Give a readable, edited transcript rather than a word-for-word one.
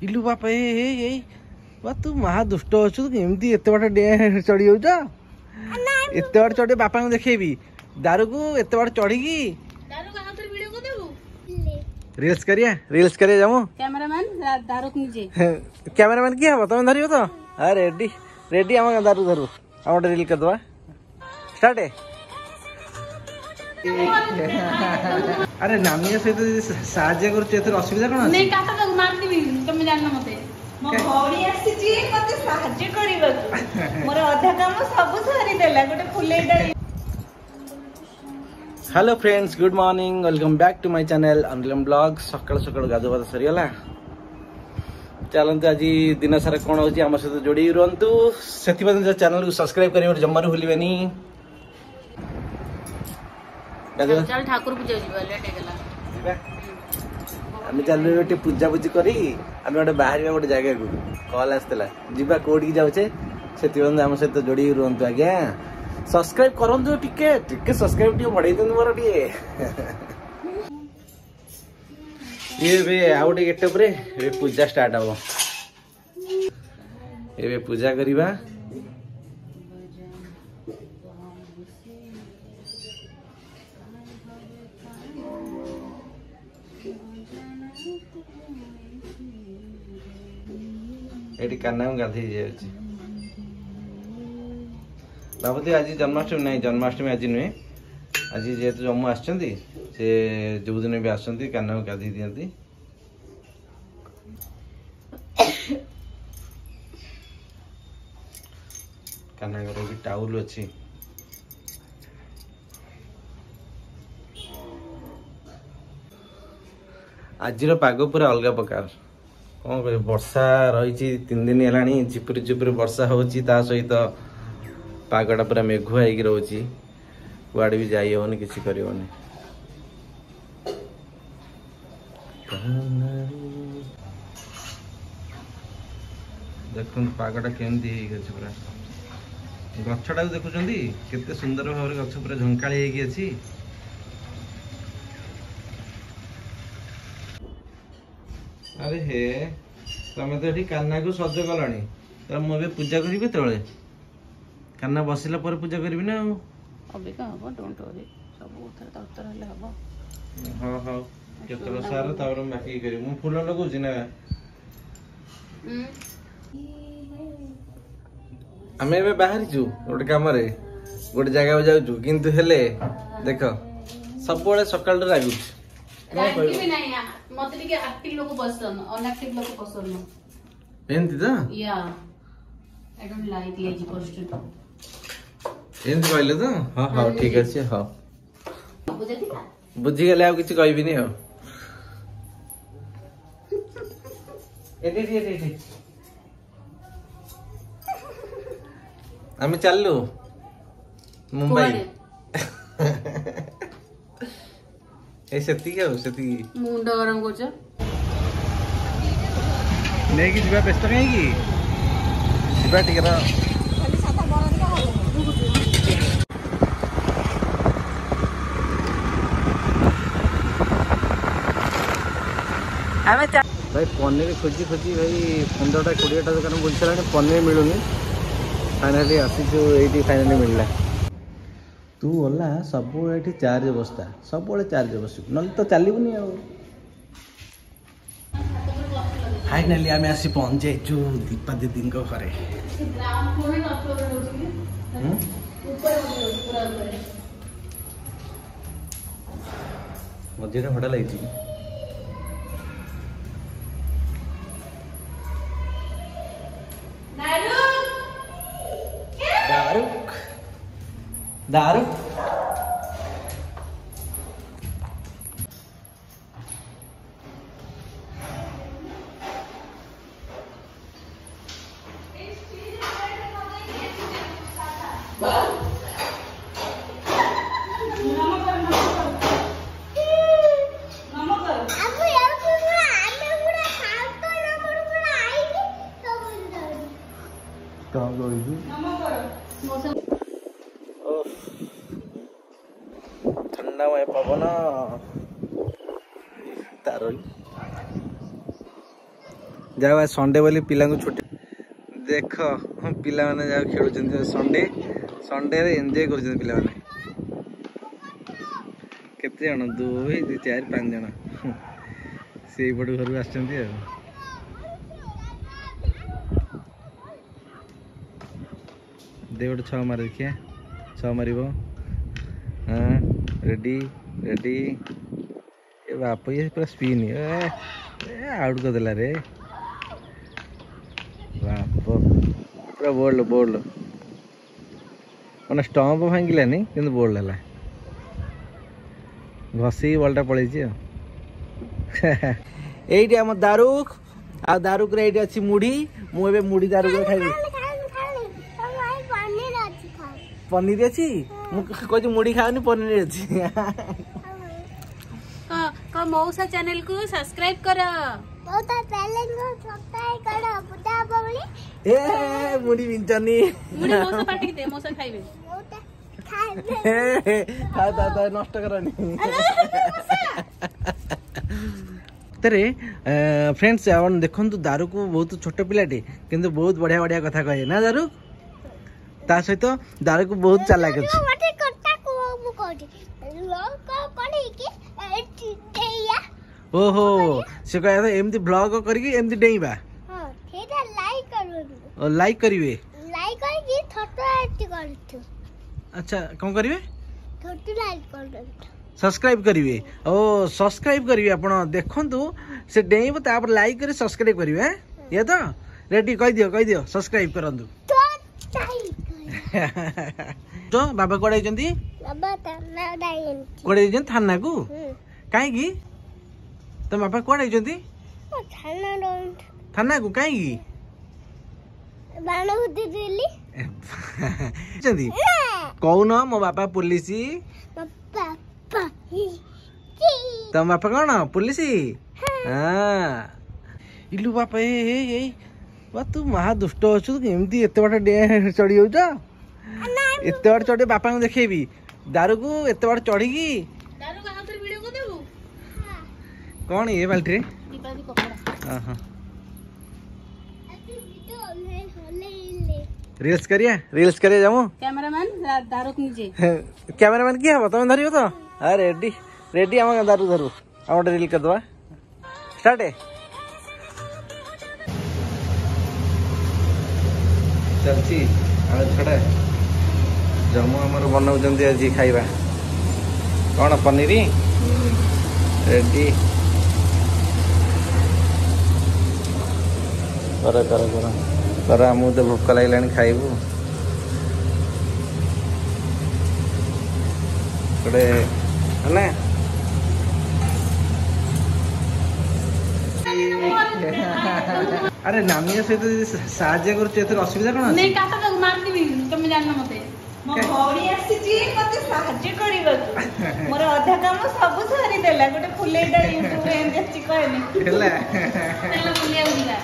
इलु बापा ए बा तू महा दुष्ट अच्छु एमती एत बाट चढ़ी जाऊच एत बाट चढ़ बापा को देखेबी दारू को एत बाट चढ़ी रील्स करिया जामु कैमरामैन दारू नीचे कैमरामैन किए हम तुम धरियो तो रेडी रेडी आम दारू धरू आम गोटे रील कर दवा स्टार्ट अरे नामिया सहित साहाଯ୍य करछु एतर असुविधा कोन नहीं काटा तो मार देबी तुम जानना मते मो भौरी आसी जी मते साहाଯ୍य करिवो मोर अधा काम सब सारी देला गोटे फुले डाली। Hello friends good morning welcome back to my channel Anilam blog सकाळ सकाळ गाधुवाद सरीगला चलते आज दिन सारा कौन हो आम सहित जोड़ी रुहतु से चैनल को सब्सक्राइब कर जमारू भूलिबेनी चल ठाकुर पूजा आम चलू गोटे पूजा पूजी करी आम गोटे बाहर गोटे जगह को कॉल आसला जीवा कोठी जाऊे से आम सहित जोड़ी रुहतु आज्ञा सब्सक्राइब करंतु टिके सब्सक्राइब टिके बढ़ाई दिंतु मोर टिके ये आउ गोटे गेटअप रे पूजा स्टार्ट हम ए पूजा करिबा एटी कान्ना गाधे जाउची बाबूदी आज जन्माष्टमी नहीं जन्माष्टमी आज नुहे आज जेहेतु जम्मू आसछंती से जो दिन भी आसछंती कान्ना गाधे दियंती कान्ना घर भी टाउल अच्छी आज पाग पूरा अलग प्रकार कौन कह वर्षा रही 3 दिन है झिपुरी झिपुरी वर्षा होची ता सहित पागटा पूरा मेघुआ हो रोची कुआड़े भी जाई होनी किसी करी होनी देखुन पागटा केमती पूरा गछटा देखुंती केते सुंदर भाव गछ पूरा झंकाली अच्छी अरे हे तमें तो ये कान्ना को सज कला तो मुझे पूजा करी तले कान्ना बसिला पर पूजा करी ना अबिका हबो डोंट वरी सब उथर ततर हले हबो हां हां केतलो सारा तावर बाकी करी मु फूल लगौ छी ना हमें बे बाहर छु गोटे काम रे गोटे जगह जाउ छु किंतु हेले देखो सब बळे सकाळ लागु एक्टिव नहीं है मते के एक्टिव लोग पसंद अनएक्टिव लोग पसंद एंती तो या I don't like lazy person एंती कहले तो हां हां ठीक अछि हां बुझी गेले आ किछ कहबी नहीं हो एटी आमी चललु मुंबई ए सेती के मुंड गरम करछ नहीं कि जीवा व्यस्त कहीं की जीवा टिकरा भाई पनीर खोजी खोजी भाई 15टा 20टा दुकान बुझी सारा पनीर मिलूनी फाइनाली आसी जो ये फाइनाली मिलला तू ओला सब ये चार्ज बसता सब चार्ज बस ना तो चलबुनि फाइनाली आम आसी पहुंच जाइचु दीपा दीदी घरे मझे भड़ा लगी दारू ठंडा में पवन तारोई जाओ आज संडे बोली पिला छुट्टी देख पिला माने जाओ खेलुं संडे संडे एंजॉय कर पिला माने केते जन 2 4 5 जन से पट घर आसचंती दे गोटे 6 मार देखिए 6 मार हाँ रेडी रेडी ए बाप ये पूरा स्पिन आउट कर देला रे बाप पूरा बोल्ड बोल्ड मैंने स्टंप भांगिलानी कि बोल्ड है घसी बल्टा पड़े ये आम दारुक आ दारुक रे ये अच्छी मुढ़ी मुझे मुढ़ी दारुक खाइबी पनीर अच्छी मुझे मुढ़ी खाओनी पनीर अच्छी मौसा चैनल को सब्सक्राइब करो ए मुढ़ी बिंचनी मुढ़ी मौसा पार्टी दे मौसा खाइबे नष्ट करनी तेरे फ्रेंड्स अपन देखु दारू को बहुत छोट पिलाटे किंतु बहुत बढ़िया बढ़िया कथा कहे ना दारू ता सहित दारू को बहुत चालाक अछि ओहो से कहया एमती ब्लॉग करके एमती डेइबा हां थेटा लाइक करू लाइक करिवे लाइक करके फोटो ऐड करथु अच्छा कौन करिवे फोटो लाइक करथु सब्सक्राइब करिवे ओ सब्सक्राइब करिवे आपण देखंतु से डेइबो तापर लाइक करे सब्सक्राइब करिवे ये तो रेडी कह दियो सब्सक्राइब करंतु तो टाइप तो बाबा कोडे जंती बाबा थाना दाइंती कोडे जन थाना को काहे की तो बाबा कोडे जंती थाना डोंट थाना को काहे की बाणबुद्धि दिल्ली जंती कौन मो बापा पुलिस पापा तम बापा कौन पुलिस हाँ इलु बापा ए बा तू महा दुष्ट अच्छु एमती एत बाट चढ़ी जाऊच एत बाट चढ़ बापा को देखेबी दारू को एत बाट चढ़ी की दारू का हाथ वीडियो को देबू कौन ये बाल्टी रे दीपाली कपड़ा हां रील्स करिया जामु कैमरामैन दारू को नीचे कैमरामैन की हबो तुम धरियो तो हां रेडी रेडी हम दारू धरू हम रील कर दवा स्टार्ट है चलची आ छड़ा जमु हमर बनाउ जंदी आज खाइबा कौन पनीरी रेडी कर आमको तो भोक लगे खाइबू गोटे है अरे नामिया सहित साहाଯ୍य कर असुविधा कौन नहीं काटा तो मार देबी तुम जानना मते मो भौरी आसीची मते साहाଯ୍य करिबा मोर अधा काम सब सारी देला गोटे फुलेटा यूट्यूब रे एंजस्टी कहनी चलो फुलिया उड़ीला